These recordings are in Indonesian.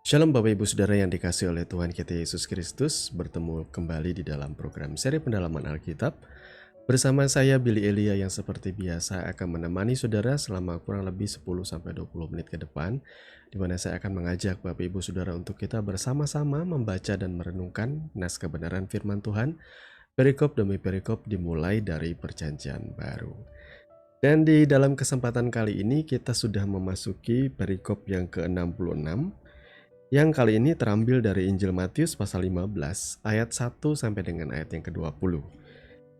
Shalom Bapak Ibu Saudara yang dikasihi oleh Tuhan kita Yesus Kristus. Bertemu kembali di dalam program seri pendalaman Alkitab. Bersama saya Billy Elia yang seperti biasa akan menemani saudara selama kurang lebih 10-20 menit ke depan, di mana saya akan mengajak Bapak Ibu Saudara untuk kita bersama-sama membaca dan merenungkan nas kebenaran firman Tuhan, perikop demi perikop dimulai dari Perjanjian Baru. Dan di dalam kesempatan kali ini kita sudah memasuki perikop yang ke-66, yang kali ini terambil dari Injil Matius pasal 15 ayat 1 sampai dengan ayat yang ke-20.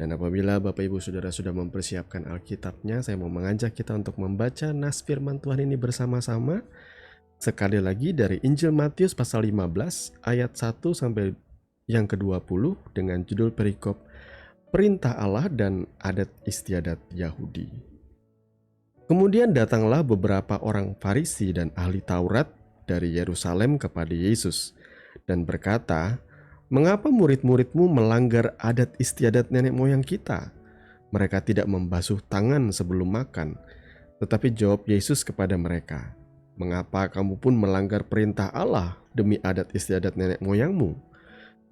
Dan apabila Bapak Ibu Saudara sudah mempersiapkan Alkitabnya, saya mau mengajak kita untuk membaca nas firman Tuhan ini bersama-sama. Sekali lagi dari Injil Matius pasal 15 ayat 1 sampai yang ke-20 dengan judul perikop Perintah Allah dan Adat Istiadat Yahudi. Kemudian datanglah beberapa orang Farisi dan ahli Taurat dari Yerusalem kepada Yesus dan berkata, "Mengapa murid-muridmu melanggar adat istiadat nenek moyang kita? Mereka tidak membasuh tangan sebelum makan." Tetapi jawab Yesus kepada mereka, "Mengapa kamu pun melanggar perintah Allah demi adat istiadat nenek moyangmu?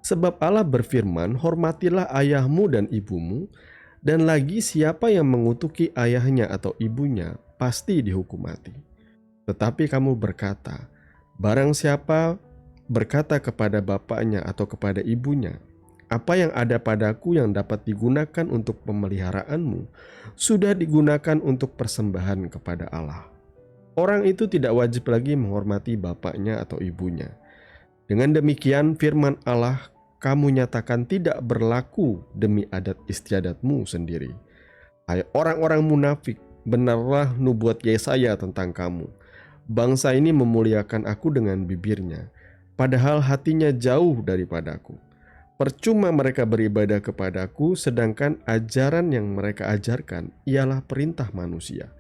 Sebab Allah berfirman, hormatilah ayahmu dan ibumu, dan lagi siapa yang mengutuki ayahnya atau ibunya pasti dihukum mati. Tetapi kamu berkata, barang siapa berkata kepada bapaknya atau kepada ibunya, apa yang ada padaku yang dapat digunakan untuk pemeliharaanmu, sudah digunakan untuk persembahan kepada Allah. Orang itu tidak wajib lagi menghormati bapaknya atau ibunya. Dengan demikian firman Allah kamu nyatakan tidak berlaku demi adat istiadatmu sendiri. Hai orang-orang munafik, benarlah nubuat Yesaya tentang kamu. Bangsa ini memuliakan aku dengan bibirnya, padahal hatinya jauh daripadaku. Percuma mereka beribadah kepadaku, sedangkan ajaran yang mereka ajarkan ialah perintah manusia."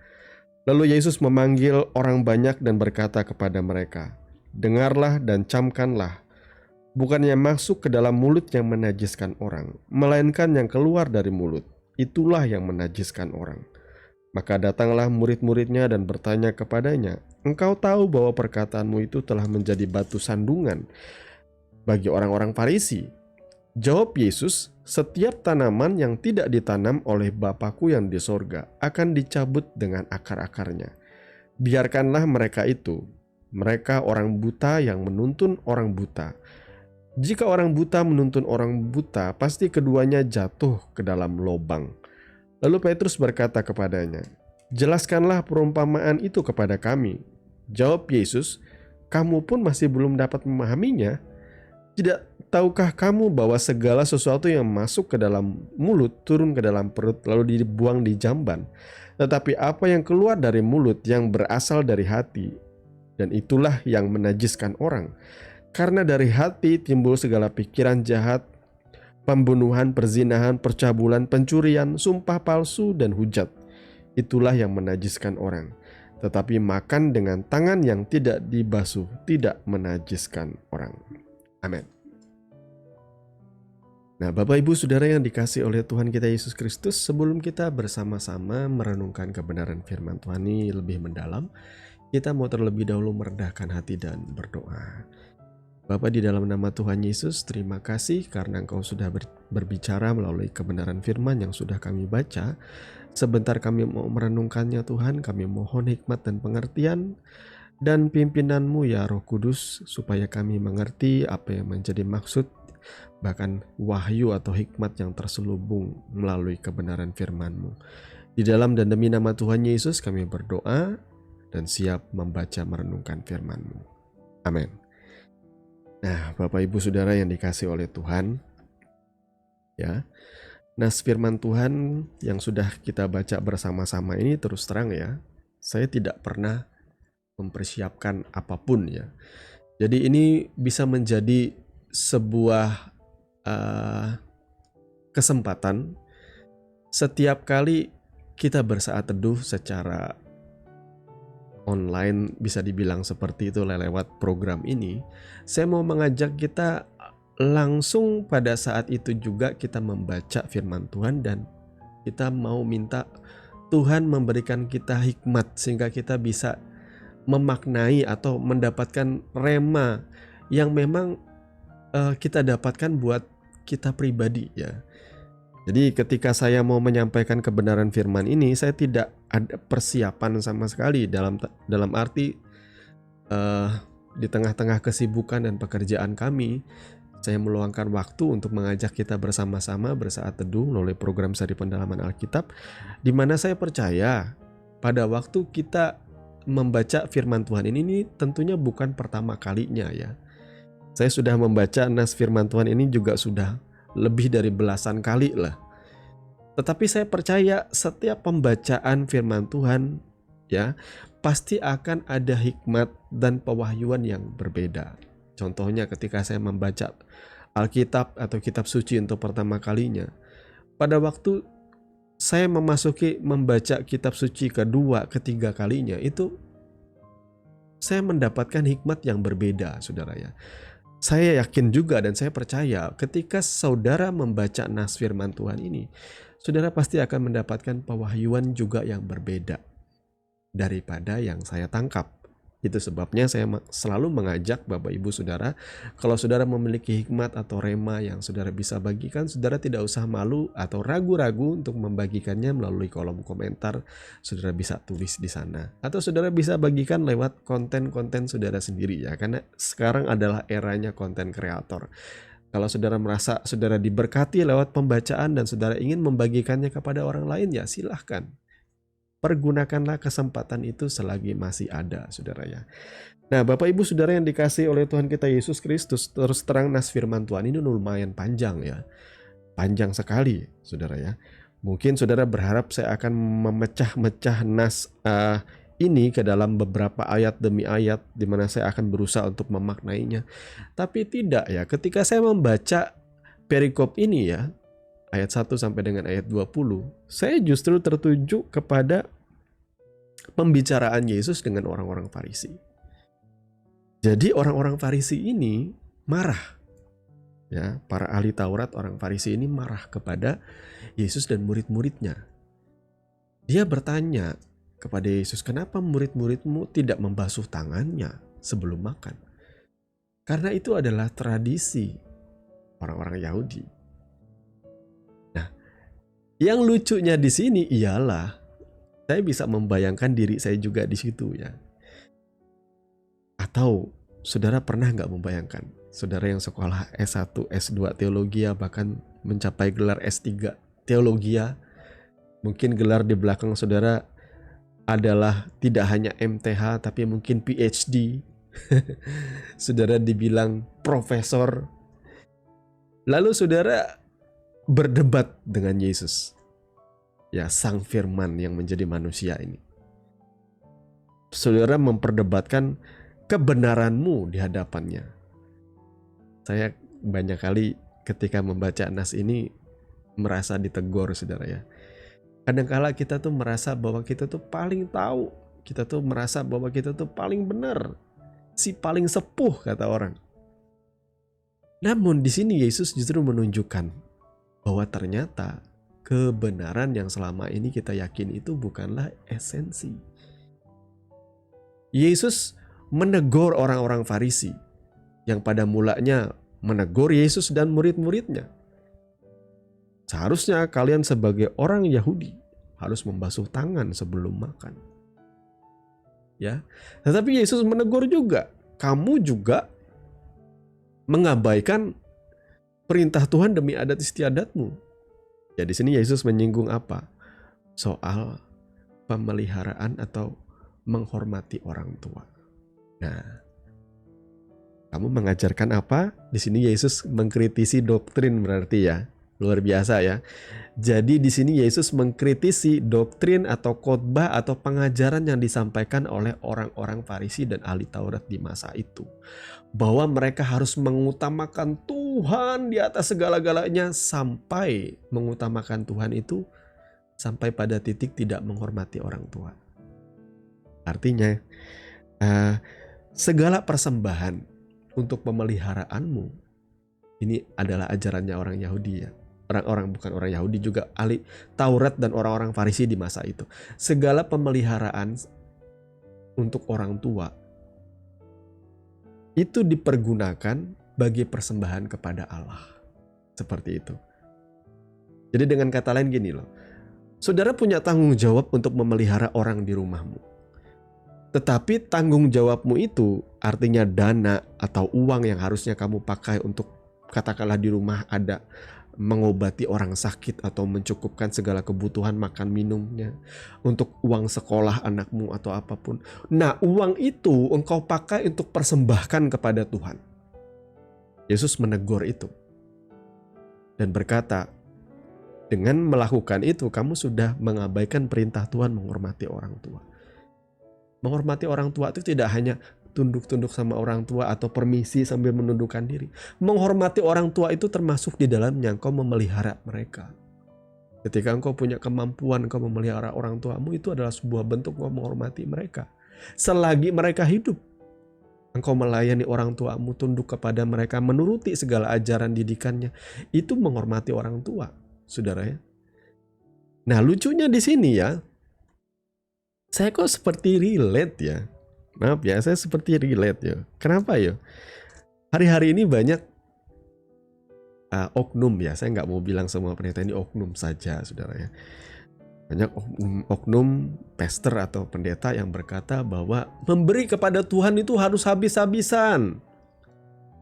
Lalu Yesus memanggil orang banyak dan berkata kepada mereka, "Dengarlah dan camkanlah. Bukannya masuk ke dalam mulut yang menajiskan orang, melainkan yang keluar dari mulut, itulah yang menajiskan orang." Maka datanglah murid-muridnya dan bertanya kepadanya, "Engkau tahu bahwa perkataanmu itu telah menjadi batu sandungan bagi orang-orang Farisi?" Jawab Yesus, "Setiap tanaman yang tidak ditanam oleh Bapa-Ku yang di sorga akan dicabut dengan akar-akarnya. Biarkanlah mereka itu. Mereka orang buta yang menuntun orang buta. Jika orang buta menuntun orang buta, pasti keduanya jatuh ke dalam lobang." Lalu Petrus berkata kepadanya, "Jelaskanlah perumpamaan itu kepada kami." Jawab Yesus, "Kamu pun masih belum dapat memahaminya? Tidak tahukah kamu bahwa segala sesuatu yang masuk ke dalam mulut turun ke dalam perut lalu dibuang di jamban? Tetapi apa yang keluar dari mulut yang berasal dari hati, dan itulah yang menajiskan orang. Karena dari hati timbul segala pikiran jahat, pembunuhan, perzinahan, percabulan, pencurian, sumpah palsu, dan hujat. Itulah yang menajiskan orang. Tetapi makan dengan tangan yang tidak dibasuh tidak menajiskan orang." Amin. Nah, Bapak Ibu Saudara yang dikasihi oleh Tuhan kita Yesus Kristus, sebelum kita bersama-sama merenungkan kebenaran firman Tuhan ini lebih mendalam, kita mau terlebih dahulu merendahkan hati dan berdoa. Bapa, di dalam nama Tuhan Yesus, terima kasih karena Engkau sudah berbicara melalui kebenaran firman yang sudah kami baca. Sebentar kami mau merenungkannya Tuhan, kami mohon hikmat dan pengertian dan pimpinan-Mu ya Roh Kudus, supaya kami mengerti apa yang menjadi maksud, bahkan wahyu atau hikmat yang terselubung melalui kebenaran firman-Mu. Di dalam dan demi nama Tuhan Yesus kami berdoa dan siap membaca merenungkan firman-Mu. Amin. Nah, Bapak Ibu Saudara yang dikasihi oleh Tuhan, ya, nas firman Tuhan yang sudah kita baca bersama-sama ini terus terang ya, saya tidak pernah mempersiapkan apapun ya. Jadi ini bisa menjadi sebuah kesempatan setiap kali kita bersaat teduh secara online, bisa dibilang seperti itu lewat program ini. Saya mau mengajak kita langsung pada saat itu juga kita membaca firman Tuhan, dan kita mau minta Tuhan memberikan kita hikmat sehingga kita bisa memaknai atau mendapatkan rema yang memang kita dapatkan buat kita pribadi ya. Jadi ketika saya mau menyampaikan kebenaran firman ini, saya tidak ada persiapan sama sekali dalam arti di tengah-tengah kesibukan dan pekerjaan kami, saya meluangkan waktu untuk mengajak kita bersama-sama bersaat teduh melalui program seri pendalaman Alkitab, di mana saya percaya pada waktu kita membaca firman Tuhan ini tentunya bukan pertama kalinya ya. Saya sudah membaca nas firman Tuhan ini juga sudah lebih dari belasan kali lah. Tetapi saya percaya setiap pembacaan firman Tuhan ya pasti akan ada hikmat dan pewahyuan yang berbeda. Contohnya ketika saya membaca Alkitab atau kitab suci untuk pertama kalinya, pada waktu saya membaca kitab suci kedua, ketiga kalinya, itu saya mendapatkan hikmat yang berbeda, saudara ya. Saya yakin juga dan saya percaya ketika saudara membaca nas firman Tuhan ini, saudara pasti akan mendapatkan pewahyuan juga yang berbeda daripada yang saya tangkap. Itu sebabnya saya selalu mengajak Bapak Ibu Saudara, kalau saudara memiliki hikmat atau rema yang saudara bisa bagikan, saudara tidak usah malu atau ragu-ragu untuk membagikannya melalui kolom komentar. Saudara bisa tulis di sana, atau saudara bisa bagikan lewat konten-konten saudara sendiri ya, karena sekarang adalah eranya konten kreator. Kalau saudara merasa saudara diberkati lewat pembacaan dan saudara ingin membagikannya kepada orang lain, ya silahkan. Pergunakanlah kesempatan itu selagi masih ada, saudara ya. Nah, Bapak Ibu Saudara yang dikasihi oleh Tuhan kita Yesus Kristus, terus terang nas firman Tuhan ini lumayan panjang ya. Panjang sekali, saudara ya. Mungkin saudara berharap saya akan memecah-mecah nas ini ke dalam beberapa ayat demi ayat, di mana saya akan berusaha untuk memaknainya. Tapi tidak ya, ketika saya membaca perikop ini ya, ayat 1 sampai dengan ayat 20, saya justru tertuju kepada pembicaraan Yesus dengan orang-orang Farisi. Jadi orang-orang Farisi ini marah. Ya, para ahli Taurat, orang Farisi ini marah kepada Yesus dan murid-muridnya. Dia bertanya kepada Yesus, "Kenapa murid-muridmu tidak membasuh tangannya sebelum makan?" Karena itu adalah tradisi orang-orang Yahudi. Yang lucunya di sini ialah saya bisa membayangkan diri saya juga di situ ya. Atau saudara pernah nggak membayangkan, saudara yang sekolah S1, S2 teologi, bahkan mencapai gelar S3 teologi, mungkin gelar di belakang saudara adalah tidak hanya MTH tapi mungkin PhD. Saudara dibilang profesor. Lalu saudara berdebat dengan Yesus, ya, sang firman yang menjadi manusia ini. Saudara memperdebatkan kebenaranmu di hadapannya. Saya banyak kali ketika membaca nas ini merasa ditegur, saudara ya. Kadangkala kita tuh merasa bahwa kita tuh paling tahu, kita tuh merasa bahwa kita tuh paling benar, si paling sepuh kata orang. Namun di sini Yesus justru menunjukkan bahwa ternyata kebenaran yang selama ini kita yakin itu bukanlah esensi. Yesus menegur orang-orang Farisi yang pada mulanya menegur Yesus dan murid-muridnya. Seharusnya kalian sebagai orang Yahudi harus membasuh tangan sebelum makan. Ya, tetapi Yesus menegur juga, kamu juga mengabaikan perintah Tuhan demi adat istiadatmu. Ya, di sini Yesus menyinggung apa? Soal pemeliharaan atau menghormati orang tua. Nah, kamu mengajarkan apa? Di sini Yesus mengkritisi doktrin berarti ya. Luar biasa ya. Jadi di sini Yesus mengkritisi doktrin atau khotbah atau pengajaran yang disampaikan oleh orang-orang Farisi dan ahli Taurat di masa itu. Bahwa mereka harus mengutamakan Tuhan di atas segala-galanya, sampai mengutamakan Tuhan itu sampai pada titik tidak menghormati orang tua. Artinya segala persembahan untuk pemeliharaanmu ini adalah ajarannya orang Yahudi ya. Orang-orang bukan orang Yahudi juga, ahli Taurat dan orang-orang Farisi di masa itu. Segala pemeliharaan untuk orang tua itu dipergunakan bagi persembahan kepada Allah. Seperti itu. Jadi dengan kata lain gini loh, saudara punya tanggung jawab untuk memelihara orang di rumahmu. Tetapi tanggung jawabmu itu artinya dana atau uang yang harusnya kamu pakai untuk katakanlah di rumah ada mengobati orang sakit atau mencukupkan segala kebutuhan makan minumnya, untuk uang sekolah anakmu atau apapun. Nah, uang itu engkau pakai untuk persembahkan kepada Tuhan. Yesus menegur itu dan berkata, dengan melakukan itu kamu sudah mengabaikan perintah Tuhan menghormati orang tua. Menghormati orang tua itu tidak hanya tunduk-tunduk sama orang tua atau permisi sambil menundukkan diri. Menghormati orang tua itu termasuk di dalamnya engkau memelihara mereka. Ketika engkau punya kemampuan engkau memelihara orang tuamu, itu adalah sebuah bentuk engkau menghormati mereka. Selagi mereka hidup, engkau melayani orang tuamu, tunduk kepada mereka, menuruti segala ajaran didikannya. Itu menghormati orang tua, saudara ya. Nah, lucunya di sini ya, saya kok seperti relate ya. Maaf ya, saya seperti relate ya. Kenapa ya? Hari-hari ini banyak oknum ya. Saya nggak mau bilang semua pendeta ini oknum saja, saudara ya. Banyak oknum pastor atau pendeta yang berkata bahwa memberi kepada Tuhan itu harus habis-habisan.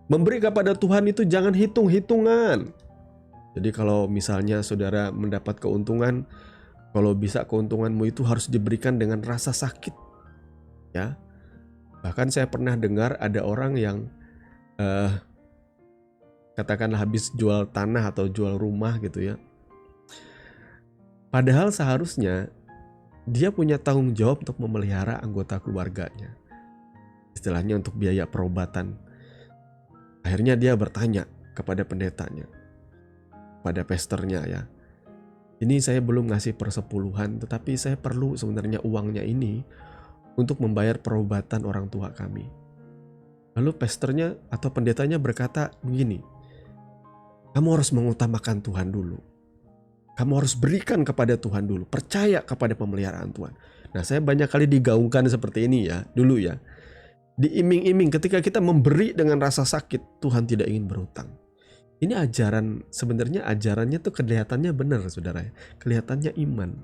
Memberi kepada Tuhan itu jangan hitung-hitungan. Jadi kalau misalnya saudara mendapat keuntungan, kalau bisa keuntunganmu itu harus diberikan dengan rasa sakit. Ya. Bahkan saya pernah dengar ada orang yang katakanlah habis jual tanah atau jual rumah gitu ya. Padahal seharusnya dia punya tanggung jawab untuk memelihara anggota keluarganya. Istilahnya untuk biaya perobatan. Akhirnya dia bertanya kepada pendetanya, pada pastornya ya. Ini saya belum ngasih persepuluhan, tetapi saya perlu sebenarnya uangnya ini untuk membayar perobatan orang tua kami. Lalu pastornya atau pendetanya berkata begini, kamu harus mengutamakan Tuhan dulu. Kamu harus berikan kepada Tuhan dulu. Percaya kepada pemeliharaan Tuhan. Nah, saya banyak kali digaungkan seperti ini ya, dulu ya. Diiming-iming ketika kita memberi dengan rasa sakit, Tuhan tidak ingin berhutang. Ini ajaran, sebenarnya ajarannya tuh kelihatannya benar, saudara. Kelihatannya iman.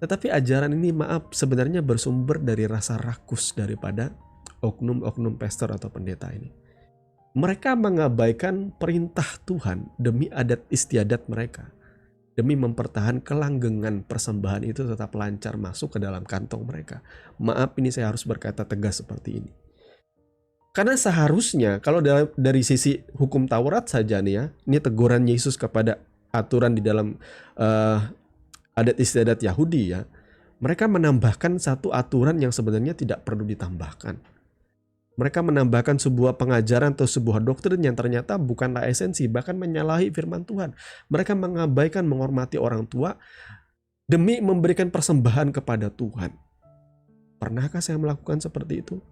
Tetapi ajaran ini maaf sebenarnya bersumber dari rasa rakus daripada oknum-oknum pastor atau pendeta ini. Mereka mengabaikan perintah Tuhan demi adat istiadat mereka. Demi mempertahankan kelanggengan persembahan itu tetap lancar masuk ke dalam kantong mereka. Maaf ini saya harus berkata tegas seperti ini. Karena seharusnya kalau dari sisi hukum Taurat saja nih ya, ini teguran Yesus kepada aturan di dalam adat istiadat Yahudi ya, mereka menambahkan satu aturan yang sebenarnya tidak perlu ditambahkan. Mereka menambahkan sebuah pengajaran atau sebuah doktrin yang ternyata bukanlah esensi, bahkan menyalahi firman Tuhan. Mereka mengabaikan menghormati orang tua demi memberikan persembahan kepada Tuhan. Pernahkah saya melakukan seperti itu?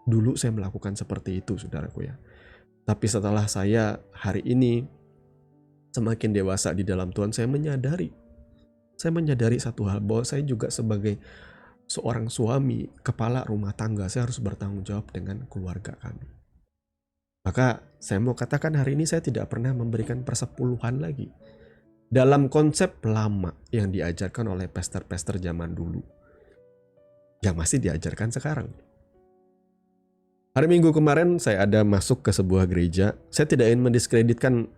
Dulu saya melakukan seperti itu, saudaraku ya. Tapi setelah saya hari ini semakin dewasa di dalam Tuhan, saya menyadari satu hal, bahwa saya juga sebagai seorang suami, kepala rumah tangga, saya harus bertanggung jawab dengan keluarga kami. Maka saya mau katakan hari ini saya tidak pernah memberikan persepuluhan lagi. Dalam konsep lama yang diajarkan oleh pastor-pastor zaman dulu. Yang masih diajarkan sekarang. Hari Minggu kemarin saya ada masuk ke sebuah gereja. Saya tidak ingin mendiskreditkan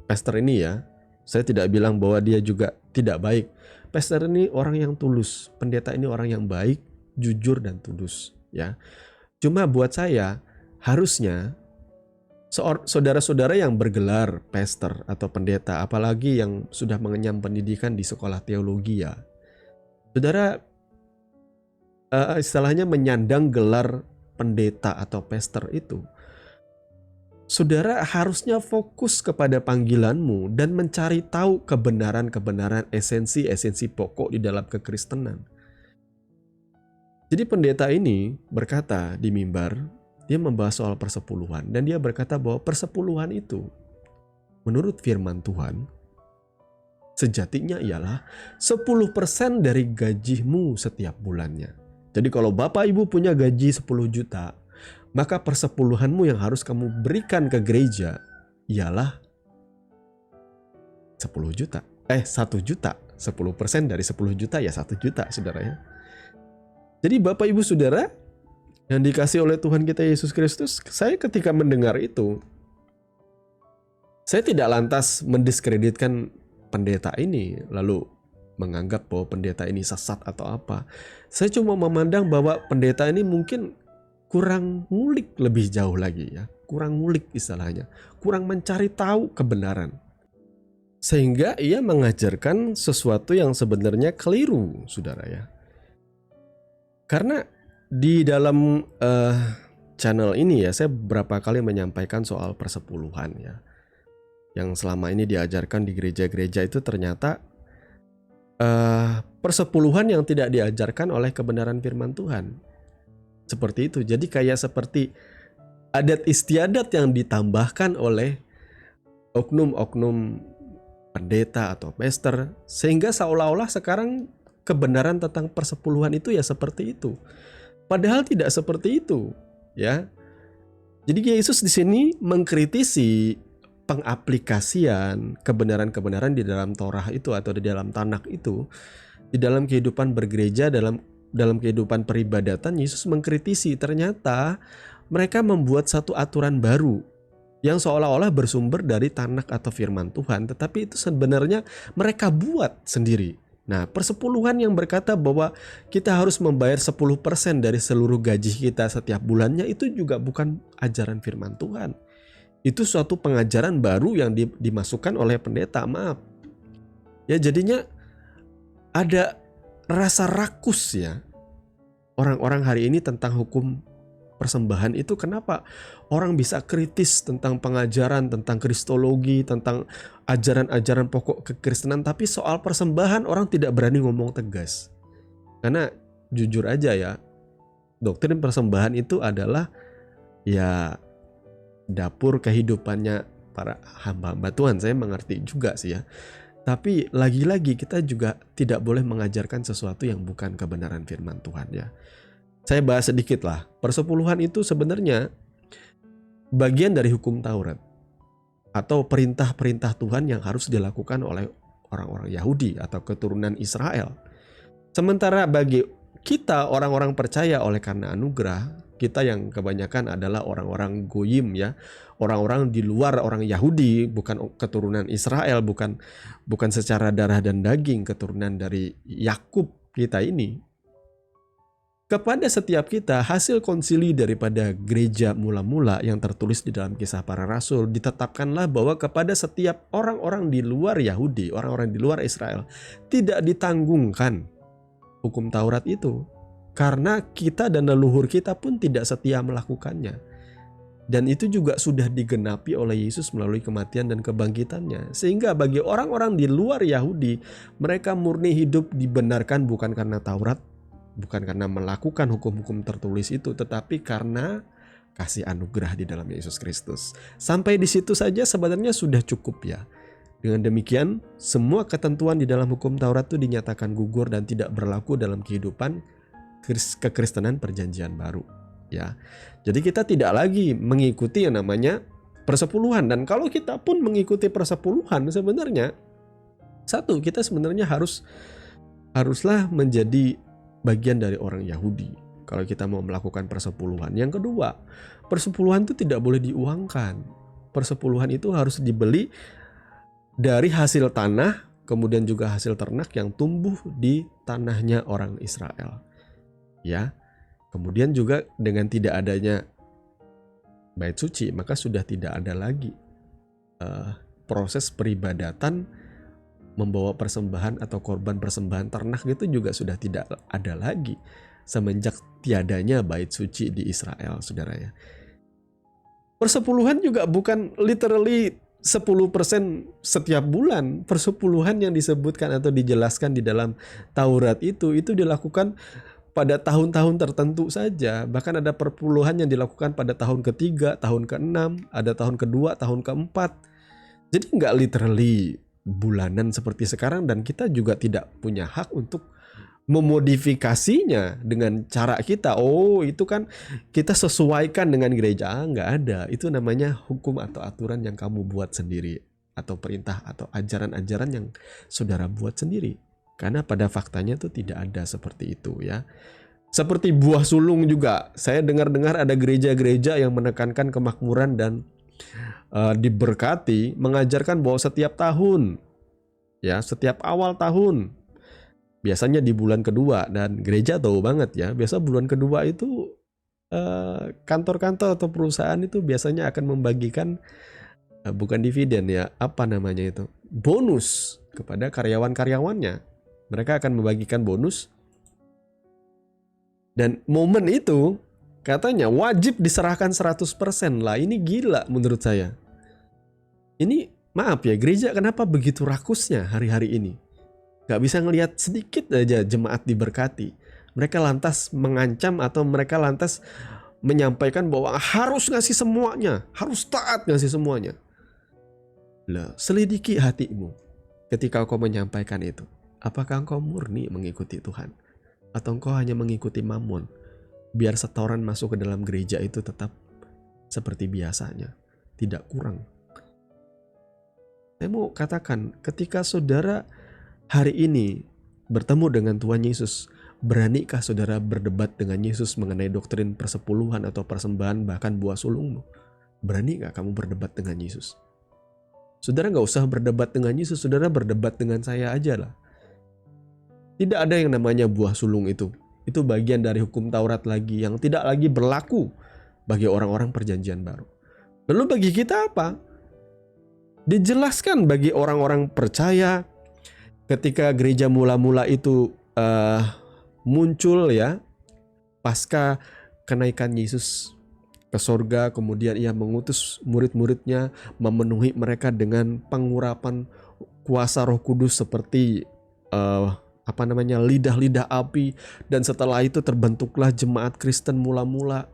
pastor ini ya. Saya tidak bilang bahwa dia juga tidak baik. Pastor ini orang yang tulus. Pendeta ini orang yang baik, jujur dan tulus ya. Cuma buat saya harusnya saudara-saudara yang bergelar pastor atau pendeta, apalagi yang sudah mengenyam pendidikan di sekolah teologi ya. Saudara istilahnya menyandang gelar pendeta atau pastor itu, saudara harusnya fokus kepada panggilanmu dan mencari tahu kebenaran-kebenaran esensi pokok di dalam kekristenan. Jadi pendeta ini berkata di mimbar, dia membahas soal persepuluhan dan dia berkata bahwa persepuluhan itu menurut firman Tuhan sejatinya ialah 10% dari gajimu setiap bulannya. Jadi kalau Bapak Ibu punya gaji 10 juta, maka persepuluhanmu yang harus kamu berikan ke gereja ialah 10 juta. 1 juta. 10% dari 10 juta ya 1 juta, saudara ya. Jadi Bapak Ibu Saudara yang dikasih oleh Tuhan kita Yesus Kristus, saya ketika mendengar itu, saya tidak lantas mendiskreditkan pendeta ini, lalu menganggap bahwa pendeta ini sesat atau apa. Saya cuma memandang bahwa pendeta ini mungkin kurang ngulik lebih jauh lagi ya. Kurang ngulik istilahnya. Kurang mencari tahu kebenaran. Sehingga ia mengajarkan sesuatu yang sebenarnya keliru, saudara ya. Karena di dalam channel ini ya, saya beberapa kali menyampaikan soal persepuluhan ya. Yang selama ini diajarkan di gereja-gereja itu ternyata persepuluhan yang tidak diajarkan oleh kebenaran firman Tuhan. Seperti itu. Jadi kayak seperti adat istiadat yang ditambahkan oleh oknum-oknum pendeta atau pastor, sehingga seolah-olah sekarang kebenaran tentang persepuluhan itu ya seperti itu. Padahal tidak seperti itu, ya. Jadi Yesus di sini mengkritisi pengaplikasian kebenaran-kebenaran di dalam Torah itu atau di dalam Tanakh itu di dalam kehidupan bergereja, dalam kehidupan peribadatan. Yesus mengkritisi ternyata mereka membuat satu aturan baru yang seolah-olah bersumber dari Tanakh atau firman Tuhan, tetapi itu sebenarnya mereka buat sendiri. Nah, persepuluhan yang berkata bahwa kita harus membayar 10% dari seluruh gaji kita setiap bulannya, itu juga bukan ajaran firman Tuhan. Itu suatu pengajaran baru yang dimasukkan oleh pendeta, maaf. Ya, jadinya ada rasa rakus ya orang-orang hari ini tentang hukum persembahan itu. Kenapa orang bisa kritis tentang pengajaran, tentang kristologi, tentang ajaran-ajaran pokok kekristenan, tapi soal persembahan orang tidak berani ngomong tegas. Karena jujur aja ya, doktrin persembahan itu adalah ya dapur kehidupannya para hamba-hamba Tuhan. Saya mengerti juga sih ya. Tapi lagi-lagi kita juga tidak boleh mengajarkan sesuatu yang bukan kebenaran firman Tuhan ya. Saya bahas sedikit lah. Persepuluhan itu sebenarnya bagian dari hukum Taurat atau perintah-perintah Tuhan yang harus dilakukan oleh orang-orang Yahudi atau keturunan Israel. Sementara bagi kita orang-orang percaya oleh karena anugerah, kita yang kebanyakan adalah orang-orang goyim ya, orang-orang di luar orang Yahudi, bukan keturunan Israel, bukan secara darah dan daging, keturunan dari Yakub kita ini. Kepada setiap kita, hasil konsili daripada gereja mula-mula yang tertulis di dalam Kisah Para Rasul, ditetapkanlah bahwa kepada setiap orang-orang di luar Yahudi, orang-orang di luar Israel, tidak ditanggungkan hukum Taurat itu. Karena kita dan leluhur kita pun tidak setia melakukannya. Dan itu juga sudah digenapi oleh Yesus melalui kematian dan kebangkitannya. Sehingga bagi orang-orang di luar Yahudi, mereka murni hidup dibenarkan bukan karena Taurat, bukan karena melakukan hukum-hukum tertulis itu, tetapi karena kasih anugerah di dalam Yesus Kristus. Sampai di situ saja sebenarnya sudah cukup ya. Dengan demikian, semua ketentuan di dalam hukum Taurat itu dinyatakan gugur dan tidak berlaku dalam kehidupan kekristenan perjanjian baru. Ya, jadi kita tidak lagi mengikuti yang namanya persepuluhan. Dan kalau kita pun mengikuti persepuluhan, sebenarnya satu, kita sebenarnya haruslah menjadi bagian dari orang Yahudi kalau kita mau melakukan persepuluhan. Yang kedua, persepuluhan itu tidak boleh diuangkan. Persepuluhan itu harus dibeli dari hasil tanah, kemudian juga hasil ternak yang tumbuh di tanahnya orang Israel. Ya, kemudian juga dengan tidak adanya bait suci, maka sudah tidak ada lagi proses peribadatan membawa persembahan atau korban persembahan ternak, gitu juga sudah tidak ada lagi semenjak tiadanya bait suci di Israel, saudara ya. Persepuluhan juga bukan literally 10% setiap bulan. Persepuluhan yang disebutkan atau dijelaskan di dalam Taurat itu dilakukan pada tahun-tahun tertentu saja. Bahkan ada perpuluhan yang dilakukan pada tahun ketiga, tahun ke-6, ada tahun kedua, tahun ke-4. Jadi nggak literally bulanan seperti sekarang, dan kita juga tidak punya hak untuk memodifikasinya dengan cara kita. Oh, itu kan kita sesuaikan dengan gereja. Nggak ada. Itu namanya hukum atau aturan yang kamu buat sendiri, atau perintah atau ajaran-ajaran yang saudara buat sendiri. Karena pada faktanya itu tidak ada seperti itu ya. Seperti buah sulung juga. Saya dengar-dengar ada gereja-gereja yang menekankan kemakmuran dan diberkati, mengajarkan bahwa setiap tahun, ya, setiap awal tahun, biasanya di bulan kedua, dan gereja tahu banget ya, biasa bulan kedua itu kantor-kantor atau perusahaan itu biasanya akan membagikan bukan dividen ya, apa namanya itu, bonus kepada karyawan-karyawannya. Mereka akan membagikan bonus, dan momen itu katanya wajib diserahkan 100% lah. Ini gila menurut saya. Ini maaf ya, gereja kenapa begitu rakusnya hari-hari ini? Gak bisa ngelihat sedikit aja jemaat diberkati. Mereka lantas mengancam atau mereka lantas menyampaikan bahwa harus ngasih semuanya, harus taat ngasih semuanya. Lah, selidiki hatimu ketika kau menyampaikan itu. Apakah engkau murni mengikuti Tuhan? Atau engkau hanya mengikuti mamon? Biar setoran masuk ke dalam gereja itu tetap seperti biasanya, tidak kurang. Saya mau katakan, ketika saudara hari ini bertemu dengan Tuhan Yesus, beranikah saudara berdebat dengan Yesus mengenai doktrin persepuluhan atau persembahan bahkan buah sulungmu? Berani gak kamu berdebat dengan Yesus? Saudara gak usah berdebat dengan Yesus, saudara berdebat dengan saya aja lah. Tidak ada yang namanya buah sulung itu. Itu bagian dari hukum Taurat lagi yang tidak lagi berlaku bagi orang-orang perjanjian baru. Lalu bagi kita apa? Dijelaskan bagi orang-orang percaya ketika gereja mula-mula itu muncul ya, pasca kenaikan Yesus ke sorga, kemudian ia mengutus murid-muridnya, memenuhi mereka dengan pengurapan kuasa Roh Kudus seperti lidah-lidah api, dan setelah itu terbentuklah jemaat Kristen mula-mula.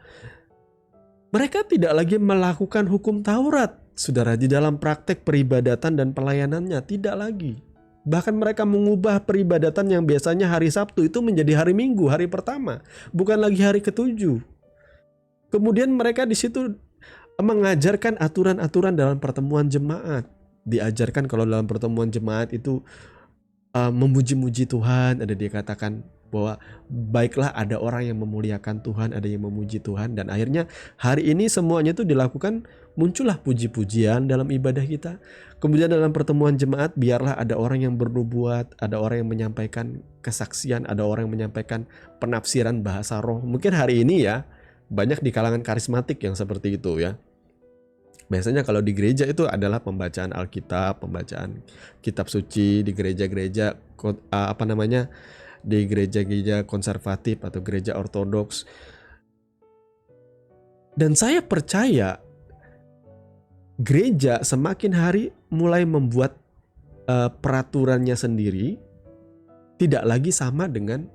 Mereka tidak lagi melakukan hukum Taurat, saudara, di dalam praktek peribadatan dan pelayanannya, tidak lagi. Bahkan mereka mengubah peribadatan yang biasanya hari Sabtu itu menjadi hari Minggu, hari pertama, bukan lagi hari ke-7. Kemudian mereka di situ mengajarkan aturan-aturan dalam pertemuan jemaat. Diajarkan kalau dalam pertemuan jemaat itu memuji-muji Tuhan, ada dikatakan bahwa baiklah ada orang yang memuliakan Tuhan, ada yang memuji Tuhan, dan akhirnya hari ini semuanya itu dilakukan, muncullah puji-pujian dalam ibadah kita. Kemudian dalam pertemuan jemaat biarlah ada orang yang bernubuat, ada orang yang menyampaikan kesaksian, ada orang yang menyampaikan penafsiran bahasa roh. Mungkin hari ini ya banyak di kalangan karismatik yang seperti itu ya. Biasanya kalau di gereja itu adalah pembacaan Alkitab, pembacaan kitab suci di gereja-gereja di gereja-gereja konservatif atau gereja ortodoks. Dan saya percaya gereja semakin hari mulai membuat peraturannya sendiri, tidak lagi sama dengan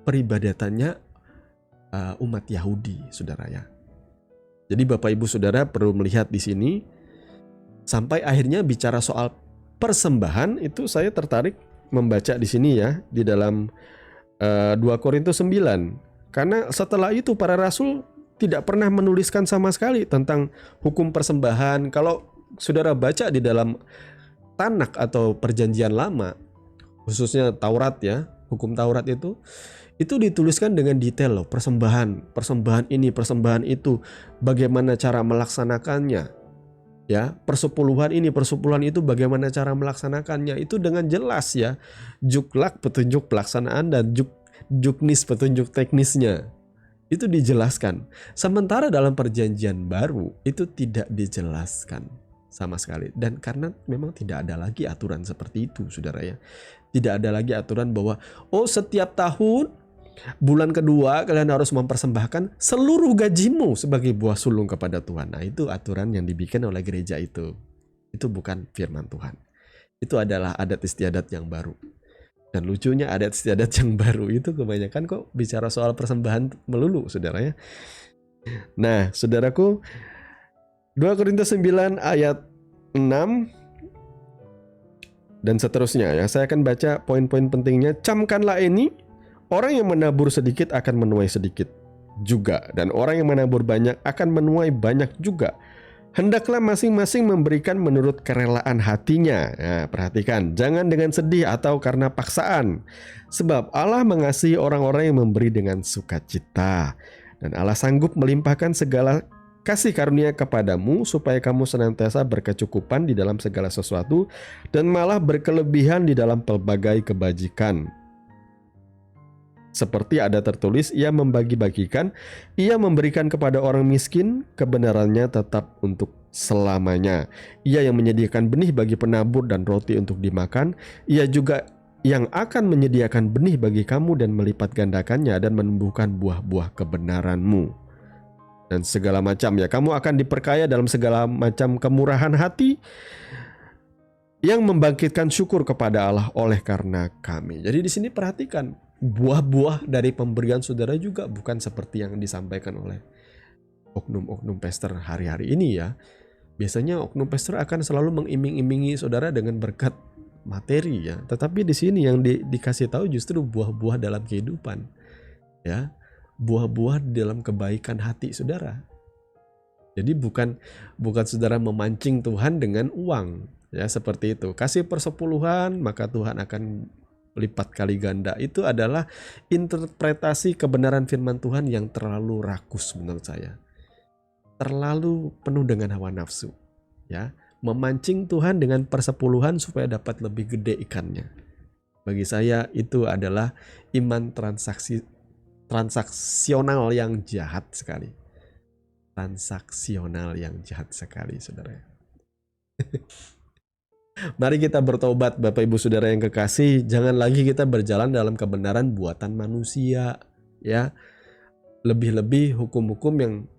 peribadatannya umat Yahudi, saudara ya. Jadi Bapak Ibu Saudara perlu melihat di sini, sampai akhirnya bicara soal persembahan itu saya tertarik membaca di sini ya, di dalam 2 Korintus 9. Karena setelah itu para rasul tidak pernah menuliskan sama sekali tentang hukum persembahan. Kalau saudara baca di dalam Tanak atau Perjanjian Lama, khususnya Taurat ya, hukum Taurat itu dituliskan dengan detail loh, persembahan ini, persembahan itu, bagaimana cara melaksanakannya. Ya, persepuluhan ini, persepuluhan itu bagaimana cara melaksanakannya, itu dengan jelas ya. Juklak petunjuk pelaksanaan dan juknis petunjuk teknisnya. Itu dijelaskan. Sementara dalam perjanjian baru itu tidak dijelaskan sama sekali. Dan karena memang tidak ada lagi aturan seperti itu, saudara ya. Tidak ada lagi aturan bahwa setiap tahun bulan kedua kalian harus mempersembahkan seluruh gajimu sebagai buah sulung kepada Tuhan. Nah, itu aturan yang dibikin oleh gereja itu. Itu bukan firman Tuhan. Itu adalah adat istiadat yang baru. Dan lucunya adat istiadat yang baru itu kebanyakan kok bicara soal persembahan melulu, saudara ya. Nah, saudaraku, 2 Korintus 9 ayat 6 dan seterusnya ya. Saya akan baca poin-poin pentingnya. Camkanlah ini, Orang yang menabur sedikit akan menuai sedikit juga, dan orang yang menabur banyak akan menuai banyak juga. Hendaklah masing-masing memberikan menurut kerelaan hatinya. Nah, perhatikan, jangan dengan sedih atau karena paksaan. Sebab Allah mengasihi orang-orang yang memberi dengan sukacita. Dan Allah sanggup melimpahkan segala kasih karunia kepadamu supaya kamu senantiasa berkecukupan di dalam segala sesuatu dan malah berkelebihan di dalam pelbagai kebajikan. Seperti ada tertulis, ia membagi-bagikan, ia memberikan kepada orang miskin, kebenarannya tetap untuk selamanya. Ia yang menyediakan benih bagi penabur dan roti untuk dimakan, ia juga yang akan menyediakan benih bagi kamu dan melipat gandakannya dan menumbuhkan buah-buah kebenaranmu. Dan segala macam ya, kamu akan diperkaya dalam segala macam kemurahan hati, yang membangkitkan syukur kepada Allah oleh karena kami. Jadi di sini perhatikan, buah-buah dari pemberian saudara juga bukan seperti yang disampaikan oleh oknum-oknum pastor hari-hari ini ya. Biasanya oknum pastor akan selalu mengiming-imingi saudara dengan berkat materi ya. Tetapi di sini yang dikasih tahu justru buah-buah dalam kehidupan. Ya, buah-buah dalam kebaikan hati saudara. Jadi bukan saudara memancing Tuhan dengan uang. Ya, seperti itu. Kasih persepuluhan, maka Tuhan akan lipat kali ganda. Itu adalah interpretasi kebenaran firman Tuhan yang terlalu rakus menurut saya. Terlalu penuh dengan hawa nafsu. Ya, memancing Tuhan dengan persepuluhan supaya dapat lebih gede ikannya. Bagi saya itu adalah iman transaksional yang jahat sekali. Transaksional yang jahat sekali, saudara. Mari kita bertobat, Bapak Ibu Saudara yang kekasih. Jangan lagi kita berjalan dalam kebenaran buatan manusia, ya. Lebih-lebih hukum-hukum yang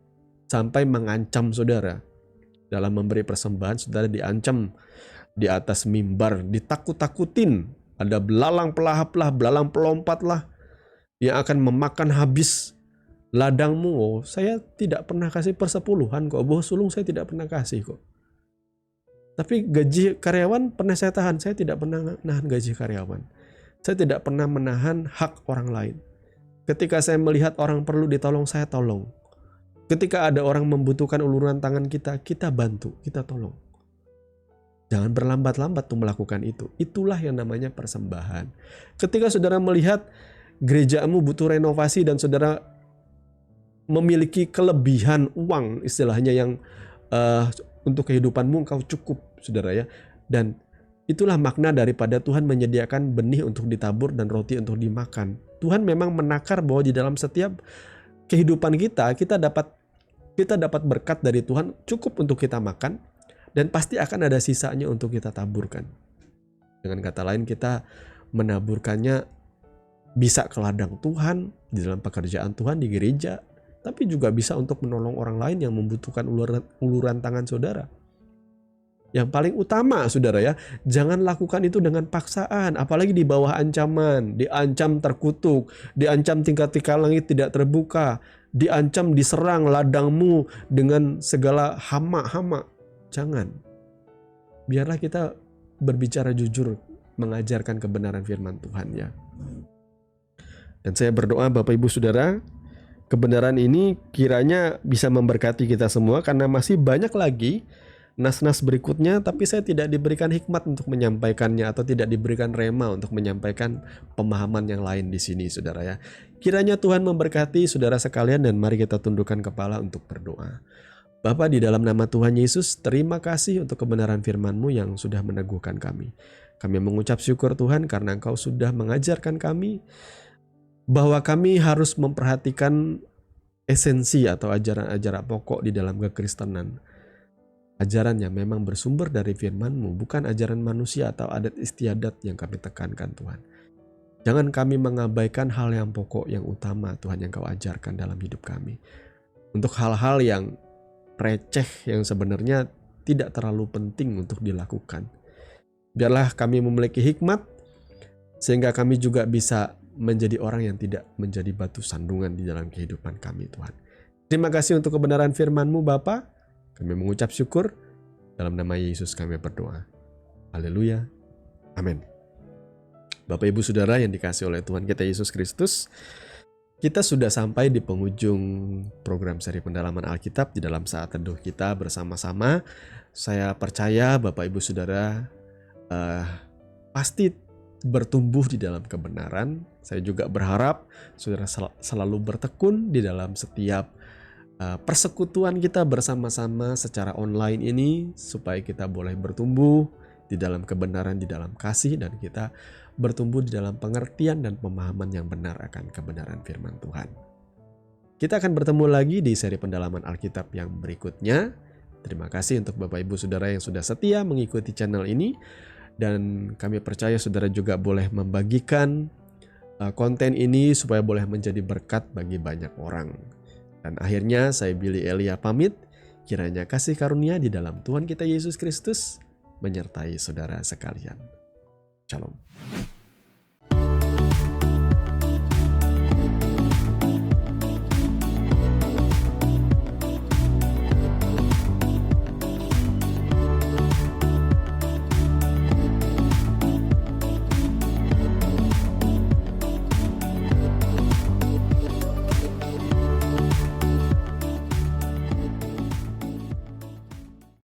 sampai mengancam saudara. Dalam memberi persembahan, saudara diancam di atas mimbar, ditakut-takutin. Ada belalang pelahap lah, belalang pelompat lah, yang akan memakan habis ladangmu. Oh, saya tidak pernah kasih persepuluhan kok. Boh sulung saya tidak pernah kasih kok. Tapi gaji karyawan pernah saya tahan. Saya tidak pernah menahan gaji karyawan. Saya tidak pernah menahan hak orang lain. Ketika saya melihat orang perlu ditolong, saya tolong. Ketika ada orang membutuhkan uluran tangan kita, kita bantu, kita tolong. Jangan berlambat-lambat untuk melakukan itu. Itulah yang namanya persembahan. Ketika saudara melihat gerejamu butuh renovasi dan saudara memiliki kelebihan uang, istilahnya yang untuk kehidupanmu engkau cukup, saudara ya. Dan itulah makna daripada Tuhan menyediakan benih untuk ditabur dan roti untuk dimakan. Tuhan memang menakar bahwa di dalam setiap kehidupan kita dapat berkat dari Tuhan cukup untuk kita makan, dan pasti akan ada sisanya untuk kita taburkan. Dengan kata lain, kita menaburkannya bisa ke ladang Tuhan, di dalam pekerjaan Tuhan di gereja, tapi juga bisa untuk menolong orang lain yang membutuhkan uluran tangan saudara. Yang paling utama saudara ya, jangan lakukan itu dengan paksaan, apalagi di bawah ancaman, diancam terkutuk, diancam tingkat-tingkat langit tidak terbuka, diancam diserang ladangmu dengan segala hama-hama. Jangan. Biarlah kita berbicara jujur, mengajarkan kebenaran firman Tuhan ya. Dan saya berdoa Bapak Ibu Saudara, kebenaran ini kiranya bisa memberkati kita semua, karena masih banyak lagi nas-nas berikutnya, tapi saya tidak diberikan hikmat untuk menyampaikannya, atau tidak diberikan rema untuk menyampaikan pemahaman yang lain di sini, saudara ya. Kiranya Tuhan memberkati saudara sekalian, dan mari kita tundukkan kepala untuk berdoa. Bapa, di dalam nama Tuhan Yesus, terima kasih untuk kebenaran firman-Mu yang sudah meneguhkan kami. Kami mengucap syukur Tuhan karena Engkau sudah mengajarkan kami bahwa kami harus memperhatikan esensi atau ajaran-ajaran pokok di dalam kekristenan. Ajaran yang memang bersumber dari firman-Mu, bukan ajaran manusia atau adat istiadat yang kami tekankan Tuhan. Jangan kami mengabaikan hal yang pokok, yang utama Tuhan yang Kau ajarkan dalam hidup kami. Untuk hal-hal yang receh yang sebenarnya tidak terlalu penting untuk dilakukan. Biarlah kami memiliki hikmat, sehingga kami juga bisa menjadi orang yang tidak menjadi batu sandungan di dalam kehidupan kami Tuhan. Terima kasih untuk kebenaran firman-Mu Bapa. Kami mengucap syukur. Dalam nama Yesus kami berdoa. Haleluya. Amin. Bapak Ibu Saudara yang dikasihi oleh Tuhan kita Yesus Kristus, kita sudah sampai di penghujung program seri pendalaman Alkitab di dalam saat teduh kita bersama-sama. Saya percaya Bapak Ibu Saudara pasti bertumbuh di dalam kebenaran. Saya juga berharap saudara selalu bertekun di dalam setiap persekutuan kita bersama-sama secara online ini, supaya kita boleh bertumbuh di dalam kebenaran, di dalam kasih, dan kita bertumbuh di dalam pengertian dan pemahaman yang benar akan kebenaran firman Tuhan. Kita akan bertemu lagi di seri pendalaman Alkitab yang berikutnya. Terima kasih untuk Bapak Ibu Saudara yang sudah setia mengikuti channel ini, dan kami percaya saudara juga boleh membagikan konten ini supaya boleh menjadi berkat bagi banyak orang. Dan akhirnya saya Billy Elia pamit. Kiranya kasih karunia di dalam Tuhan kita Yesus Kristus menyertai saudara sekalian. Shalom.